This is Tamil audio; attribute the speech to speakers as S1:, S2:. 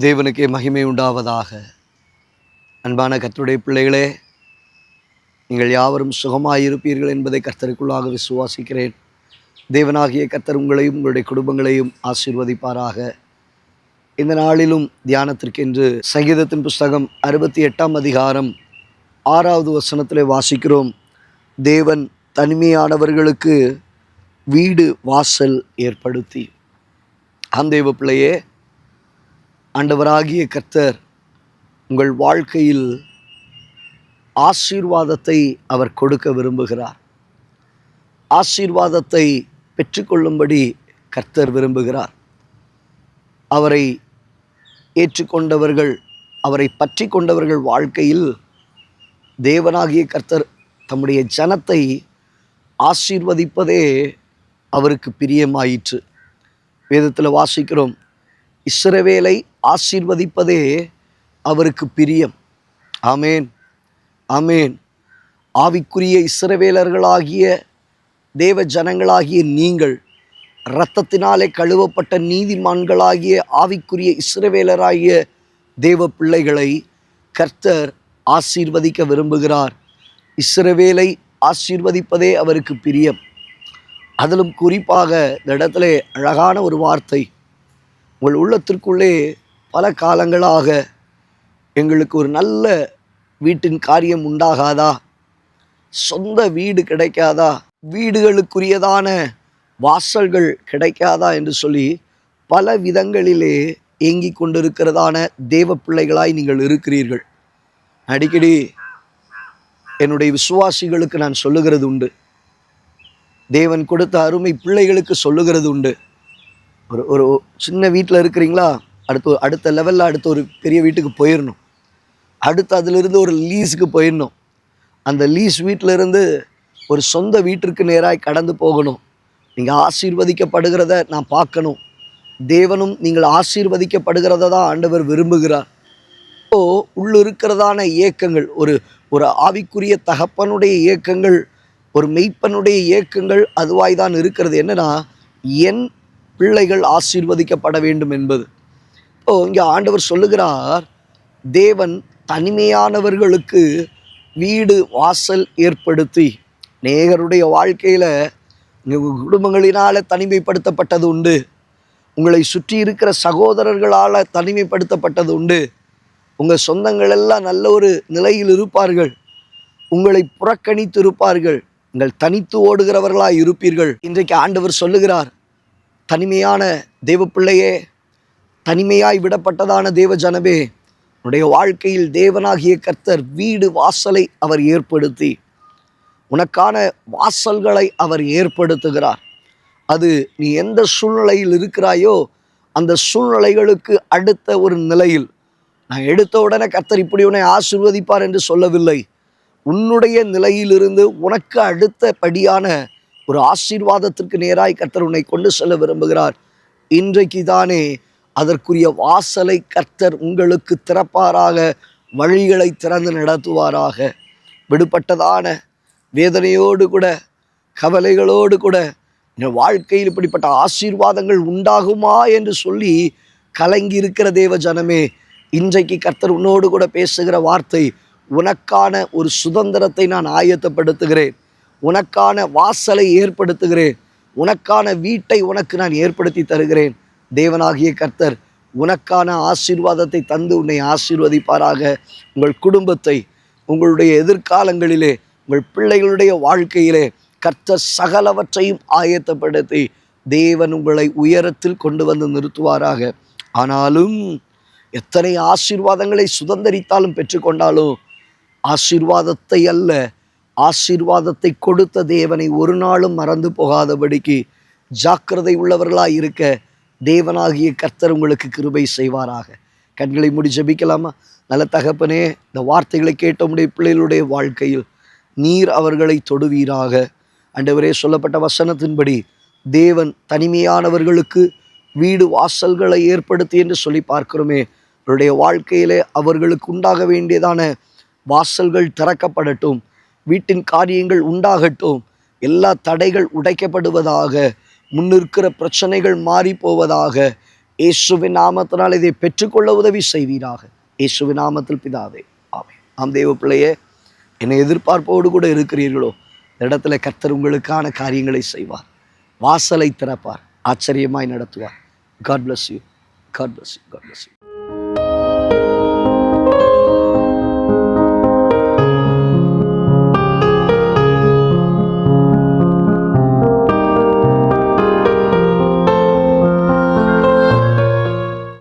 S1: தேவனுக்கே மகிமை உண்டாவதாக. அன்பான கர்த்தருடைய பிள்ளைகளே, நீங்கள் யாவரும் சுகமாயிருப்பீர்கள் என்பதை கர்த்தருக்குள்ளாக விசுவாசிக்கிறேன். தேவனாகிய கர்த்தர் உங்களையும் உங்களுடைய குடும்பங்களையும் ஆசீர்வதிப்பாராக. இந்த நாளிலும் தியானத்திற்கென்று சங்கீதத்தின் புஸ்தகம் 68ஆம் அதிகாரம் 6வது வசனத்திலே வாசிக்கிறோம். தேவன் தனிமையானவர்களுக்கு வீடு வாசல் ஏற்படுத்தி. தேவ பிள்ளையே, ஆண்டவராகிய கர்த்தர் உங்கள் வாழ்க்கையில் ஆசீர்வாதத்தை அவர் கொடுக்க விரும்புகிறார். ஆசீர்வாதத்தை பெற்றுக்கொள்ளும்படி கர்த்தர் விரும்புகிறார். அவரை ஏற்றுக்கொண்டவர்கள், அவரை பற்றி கொண்டவர்கள் வாழ்க்கையில் தேவனாகிய கர்த்தர் தம்முடைய ஜனத்தை ஆசீர்வதிப்பதே அவருக்கு பிரியமாயிற்று. வேதத்தில் வாசிக்கிறோம், இஸ்ரவேலை ஆசீர்வதிப்பதே அவருக்கு பிரியம். ஆமேன், ஆமேன். ஆவிக்குரிய இஸ்ரவேலர்களாகிய தேவ ஜனங்களாகிய நீங்கள், இரத்தத்தினாலே கழுவப்பட்ட நீதிமான்களாகிய ஆவிக்குரிய இஸ்ரவேலராகிய தேவ பிள்ளைகளை கர்த்தர் ஆசீர்வதிக்க விரும்புகிறார். இஸ்ரவேலை ஆசீர்வதிப்பதே அவருக்கு பிரியம். அதிலும் குறிப்பாக இந்த இடத்துல அழகான ஒரு வார்த்தை, உங்கள் உள்ளத்திற்குள்ளே பல காலங்களாக எங்களுக்கு ஒரு நல்ல வீட்டின் காரியம் உண்டாகாதா, சொந்த வீடு கிடைக்காதா, வீடுகளுக்குரியதான வாசல்கள் கிடைக்காதா என்று சொல்லி பல விதங்களிலே ஏங்கி கொண்டிருக்கிறதான தேவ பிள்ளைகளாய் நீங்கள் இருக்கிறீர்கள். அடிக்கடி என்னுடைய விசுவாசிகளுக்கு நான் சொல்லுகிறது உண்டு, தேவன் கொடுத்த அருமை பிள்ளைகளுக்கு சொல்லுகிறது உண்டு. ஒரு சின்ன வீட்டில் இருக்கிறீங்களா, அடுத்த லெவலில் அடுத்த ஒரு பெரிய வீட்டுக்கு போயிடணும். அடுத்து அதிலிருந்து ஒரு லீஸுக்கு போயிடணும். அந்த லீஸ் வீட்டிலிருந்து ஒரு சொந்த வீட்டிற்கு நேராக கடந்து போகணும். நீங்கள் ஆசீர்வதிக்கப்படுகிறத நான் பார்க்கணும். தேவனும் நீங்கள் ஆசீர்வதிக்கப்படுகிறத தான் ஆண்டவர் விரும்புகிறார். உள்ளிருக்கிறதான இயக்கங்கள், ஒரு ஆவிக்குரிய தகப்பனுடைய இயக்கங்கள், ஒரு மெய்ப்பனுடைய இயக்கங்கள் அதுவாய் தான் இருக்கிறது. என்னன்னா, என் பிள்ளைகள் ஆசீர்வதிக்கப்பட வேண்டும் என்பது. இங்கே ஆண்டவர் சொல்லுகிறார், தேவன் தனிமையானவர்களுக்கு வீடு வாசல் ஏற்படுத்தி. நேகருடைய வாழ்க்கையில் குடும்பங்களினால் தனிமைப்படுத்தப்பட்டது உண்டு, உங்களை சுற்றி இருக்கிற சகோதரர்களால் தனிமைப்படுத்தப்பட்டது உண்டு. உங்கள் சொந்தங்கள் எல்லாம் நல்ல ஒரு நிலையில் இருப்பார்கள், உங்களை புறக்கணித்து இருப்பார்கள், நீங்கள் தனித்து ஓடுகிறவர்களாக இருப்பீர்கள். இன்றைக்கு ஆண்டவர் சொல்லுகிறார், தனிமையான தேவ பிள்ளையே, தனிமையாய் விடப்பட்டதான தேவ ஜனமே, உன்னுடைய வாழ்க்கையில் தேவனாகிய கர்த்தர் வீடு வாசலை அவர் ஏற்படுத்தி, உனக்கான வாசல்களை அவர் ஏற்படுத்துகிறார். அது நீ எந்த சூழ்நிலையில் இருக்கிறாயோ அந்த சூழ்நிலைகளுக்கு அடுத்த ஒரு நிலையில். நான் எடுத்த உடனே கர்த்தர் இப்படி உன்னை ஆசீர்வதிப்பார் என்று சொல்லவில்லை. உன்னுடைய நிலையிலிருந்து உனக்கு அடுத்த படியான ஒரு ஆசீர்வாதத்திற்கு நேராய் கர்த்தர் உன்னை கொண்டு செல்ல விரும்புகிறார். இன்றைக்கு தானே அதற்குரிய வாசலை கர்த்தர் உங்களுக்கு திறப்பாராக, வழிகளை திறந்து நடத்துவாராக. விடுபட்டதான வேதனையோடு கூட, கவலைகளோடு கூட என் வாழ்க்கையில் இப்படிப்பட்ட ஆசீர்வாதங்கள் உண்டாகுமா என்று சொல்லி கலங்கி இருக்கிற தேவ ஜனமே, இன்றைக்கு கர்த்தர் உன்னோடு கூட பேசுகிற வார்த்தை, உனக்கான ஒரு சுதந்திரத்தை நான் ஆயத்தப்படுத்துகிறேன், உனக்கான வாசலை ஏற்படுத்துகிறேன், உனக்கான வீட்டை உனக்கு நான் ஏற்படுத்தி தருகிறேன். தேவனாகிய கர்த்தர் உனக்கான ஆசீர்வாதத்தை தந்து உன்னை ஆசீர்வதிப்பாராக. உங்கள் குடும்பத்தை, உங்களுடைய எதிர்காலங்களிலே, உங்கள் பிள்ளைகளுடைய வாழ்க்கையிலே கர்த்தர் சகலவற்றையும் ஆயத்தப்படுத்தி தேவன் உங்களை உயரத்தில் கொண்டு வந்து நிறுத்துவாராக. ஆனாலும் எத்தனை ஆசீர்வாதங்களை சுதந்திரித்தாலும் பெற்றுக்கொண்டாலும் ஆசீர்வாதத்தை அல்ல, ஆசீர்வாதத்தை கொடுத்த தேவனை ஒரு நாளும் மறந்து போகாதபடிக்கு ஜாக்கிரதை உள்ளவர்களாக இருக்க தேவனாகிய கர்த்தர் உங்களுக்கு கிருபை செய்வாராக. கண்களை மூடி ஜெபிக்கலாமா? நல்ல தகப்பனே, இந்த வார்த்தைகளை கேட்ட உம்முடைய பிள்ளைகளுடைய வாழ்க்கையில் நீர் அவர்களை தொடுவீராக. ஆண்டவரே, சொல்லப்பட்ட வசனத்தின்படி தேவன் தனிமையானவர்களுக்கு வீடு வாசல்களை ஏற்படுத்தி என்று சொல்லி பார்க்கிறோமே, அவருடைய வாழ்க்கையிலே அவர்களுக்கு உண்டாக வேண்டியதான வாசல்கள் திறக்கப்படட்டும், வீட்டின் காரியங்கள் உண்டாகட்டும், எல்லா தடைகள் உடைக்கப்படுவதாக, முன்னிருக்கிற பிரச்சனைகள் மாறி போவதாக. இயேசுவின் நாமத்தினால் இதை பெற்றுக்கொள்ள உதவி செய்வீராக. இயேசுவின் நாமத்தில் பிதாவே, ஆமென். ஆம் தேவ பிள்ளையே, என்னை எதிர்பார்ப்போடு கூட இருக்கிறீர்களோ, இந்த இடத்துல கர்த்தர் உங்களுக்கான காரியங்களை செய்வார். வாசலை திறப்பார், ஆச்சரியமாய் நடத்துவார். God bless you. God bless you. God bless you.